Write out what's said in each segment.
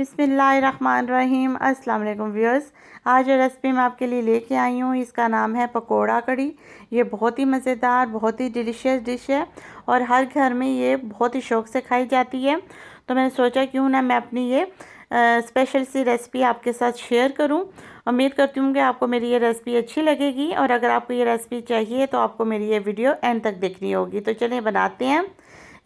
बिस्मिल्लाहिर्रहमानिर्रहीम। अस्सलाम वालेकुम व्यूअर्स। आज जो रेसिपी मैं आपके लिए लेके आई हूँ इसका नाम है पकोड़ा कड़ी। ये बहुत ही मज़ेदार, बहुत ही डिलीशियस डिश है और हर घर में ये बहुत ही शौक़ से खाई जाती है। तो मैंने सोचा क्यों ना मैं अपनी ये स्पेशल सी रेसिपी आपके साथ शेयर करूं। उम्मीद करती हूँ कि आपको मेरी ये रेसिपी अच्छी लगेगी और अगर आपको ये रेसिपी चाहिए तो आपको मेरी ये वीडियो एंड तक देखनी होगी। तो चलिए बनाते हैं।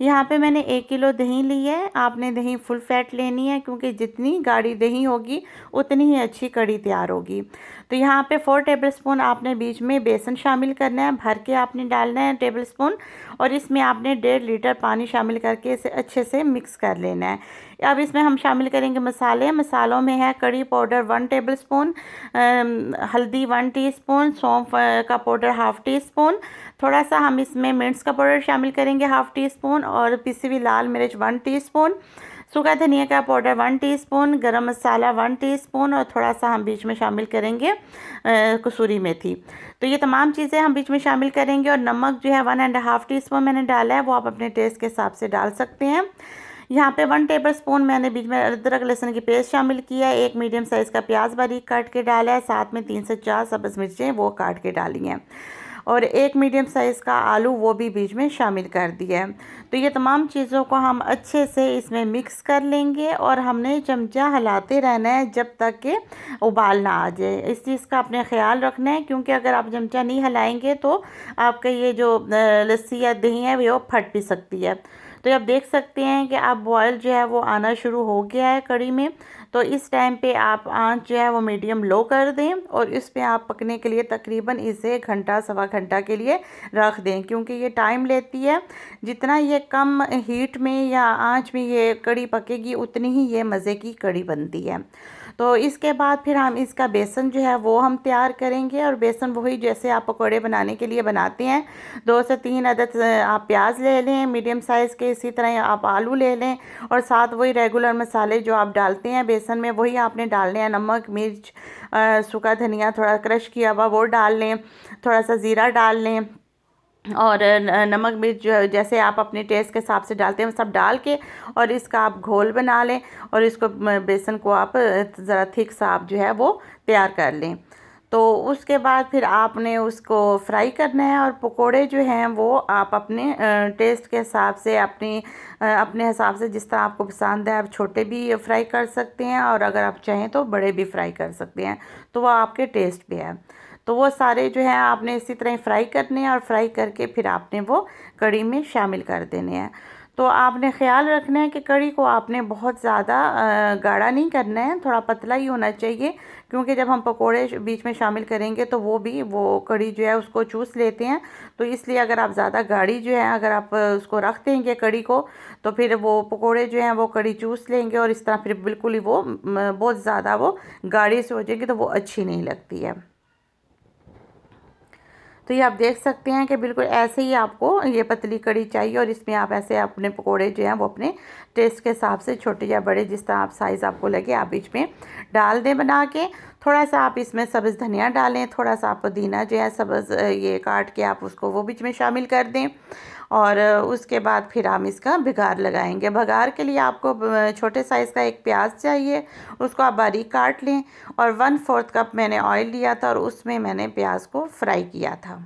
यहाँ पे मैंने 1 किलो दही ली है। आपने दही फुल फैट लेनी है क्योंकि जितनी गाढ़ी दही होगी उतनी ही अच्छी कड़ी तैयार होगी। तो यहाँ पे 4 टेबलस्पून आपने बीच में बेसन शामिल करना है, भर के आपने डालना है टेबलस्पून, और इसमें आपने 1.5 लीटर पानी शामिल करके इसे अच्छे से मिक्स कर लेना है। अब इसमें हम शामिल करेंगे मसाले। मसालों में है कड़ी पाउडर 1 टेबलस्पून, हल्दी 1 टीस्पून, सौंफ का पाउडर 1/2 टीस्पून, थोड़ा सा हम इसमें मिर्च का पाउडर शामिल करेंगे 1/2 टीस्पून, और पिसी हुई लाल मिर्च 1 टीस्पून, सूखा धनिया का पाउडर 1 टीस्पून, गरम मसाला 1 टीस्पून, और थोड़ा सा हम बीच में शामिल करेंगे कसूरी मेथी। तो ये तमाम चीज़ें हम बीच में शामिल करेंगे। और नमक जो है 1.5 टीस्पून मैंने डाला है, वो आप अपने टेस्ट के हिसाब से डाल सकते हैं। यहाँ पे 1 टेबलस्पून मैंने बीच में अदरक लहसुन की पेस्ट शामिल किया है। 1 मीडियम साइज़ का प्याज बारीक काट के डाला है, साथ में 3 से 4 सब्ज़ मिर्चें वो काट के डाली हैं, और 1 मीडियम साइज़ का आलू वो भी बीच में शामिल कर दिया है। तो ये तमाम चीज़ों को हम अच्छे से इसमें मिक्स कर लेंगे और हमने चमचा हिलाते रहना है जब तक कि उबाल ना आ जाए। इस चीज़ का आपने ख्याल रखना है क्योंकि अगर आप चमचा नहीं हिलाएंगे तो आपका ये जो लस्सी या दही है वो फट भी सकती है। तो आप देख सकते हैं कि अब बॉयल जो है वो आना शुरू हो गया है कड़ी में। तो इस टाइम पे आप आंच जो है वो मीडियम लो कर दें और इस पे आप पकने के लिए तकरीबन इसे घंटा सवा घंटा के लिए रख दें, क्योंकि ये टाइम लेती है। जितना ये कम हीट में या आंच में ये कड़ी पकेगी उतनी ही ये मज़े की कड़ी बनती है। तो इसके बाद फिर हम इसका बेसन जो है वो हम तैयार करेंगे, और बेसन वही जैसे आप पकौड़े बनाने के लिए बनाते हैं। 2 से 3 अदद आप प्याज ले लें मीडियम साइज़ के, इसी तरह आप आलू ले लें, और साथ वही रेगुलर मसाले जो आप डालते हैं बेसन में वही आपने डालने हैं। नमक, मिर्च, सूखा धनिया थोड़ा क्रश किया हुआ वो डाल लें, थोड़ा सा ज़ीरा डाल लें, और नमक मिर्च जो जैसे आप अपने टेस्ट के हिसाब से डालते हैं सब डाल के, और इसका आप घोल बना लें, और इसको बेसन को आप ज़रा थिक सा आप जो है वो तैयार कर लें। तो उसके बाद फिर आपने उसको फ्राई करना है, और पकोड़े जो हैं वो आप अपने टेस्ट के हिसाब से अपने हिसाब से जिस तरह आपको पसंद है आप छोटे भी फ्राई कर सकते हैं, और अगर आप चाहें तो बड़े भी फ्राई कर सकते हैं, तो वो आपके टेस्ट पे है। तो वो सारे जो है आपने इसी तरह फ्राई करने हैं, और फ्राई करके फिर आपने वो कड़ी में शामिल कर देने हैं। तो आपने ख़्याल रखना है कि कड़ी को आपने बहुत ज़्यादा गाढ़ा नहीं करना है, थोड़ा पतला ही होना चाहिए, क्योंकि जब हम पकोड़े बीच में शामिल करेंगे तो वो कड़ी जो है उसको चूस लेते हैं। तो इसलिए अगर आप ज़्यादा गाढ़ी जो है अगर आप उसको रख देंगे कड़ी को, तो फिर वो पकोड़े जो हैं वो कड़ी चूस लेंगे, और इस तरह फिर बिल्कुल ही वो बहुत ज़्यादा वो गाढ़ी से हो जाएगी, तो वो अच्छी नहीं लगती है। तो ये आप देख सकते हैं कि बिल्कुल ऐसे ही आपको ये पतली कड़ी चाहिए, और इसमें आप ऐसे अपने पकोड़े जो हैं वो अपने टेस्ट के हिसाब से छोटे या बड़े जिस तरह आप साइज़ आपको लगे आप बीच में डाल दें बना के। थोड़ा सा आप इसमें सब्ज़ धनिया डालें, थोड़ा सा आप पुदीना जो है सब्ज़ ये काट के आप उसको वो बीच में शामिल कर दें, और उसके बाद फिर हम इसका बघार लगाएंगे। बघार के लिए आपको छोटे साइज़ का एक प्याज चाहिए, उसको आप बारीक काट लें, और 1/4 कप मैंने ऑयल लिया था और उसमें मैंने प्याज को फ्राई किया था।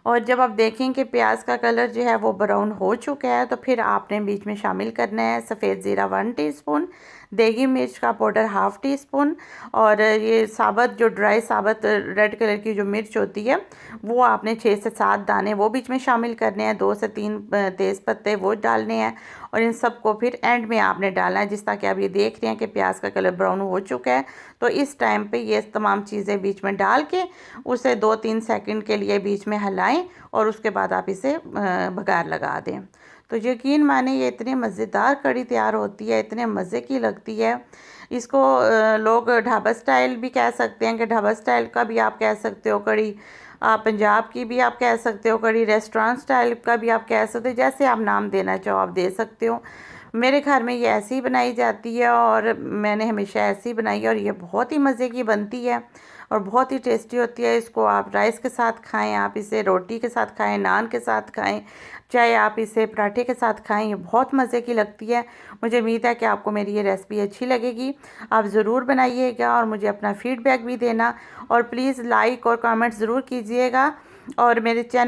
और जब आप देखें कि प्याज का कलर जो है वो ब्राउन हो चुका है, तो फिर आपने बीच में शामिल करना है सफ़ेद ज़ीरा 1 टीस्पून, देगी मिर्च का पाउडर 1/2 टीस्पून, और ये साबुत जो ड्राई साबुत रेड कलर की जो मिर्च होती है वो आपने 6 से 7 दाने वो बीच में शामिल करने हैं, 2 से 3 तेज़ पत्ते वो डालने हैं, और इन सब को फिर एंड में आपने डालना है। जिस तरह कि आप ये देख रहे हैं कि प्याज का कलर ब्राउन हो चुका है, तो इस टाइम पे ये तमाम चीज़ें बीच में डाल के उसे 2-3 सेकंड के लिए बीच में हिलाएं, और उसके बाद आप इसे बघार लगा दें। तो यकीन माने ये इतनी मज़ेदार कड़ी तैयार होती है, इतने मज़े की लगती है। इसको लोग ढाबा स्टाइल भी कह सकते हैं, कि ढाबा स्टाइल का भी आप कह सकते हो कड़ी, आप पंजाब की भी आप कह सकते हो कड़ी, रेस्टोरेंट स्टाइल का भी आप कह सकते हो, जैसे आप नाम देना चाहो आप दे सकते हो। मेरे घर में ये ऐसे ही बनाई जाती है और मैंने हमेशा ऐसे ही बनाई है और ये बहुत ही मज़े की बनती है और बहुत ही टेस्टी होती है। इसको आप राइस के साथ खाएं, आप इसे रोटी के साथ खाएं, नान के साथ खाएं, चाहे आप इसे पराठे के साथ खाएं, ये बहुत मज़े की लगती है। मुझे उम्मीद है कि आपको मेरी ये रेसिपी अच्छी लगेगी। आप ज़रूर बनाइएगा और मुझे अपना फ़ीडबैक भी देना और प्लीज़ लाइक और कमेंट ज़रूर कीजिएगा और मेरे चैनल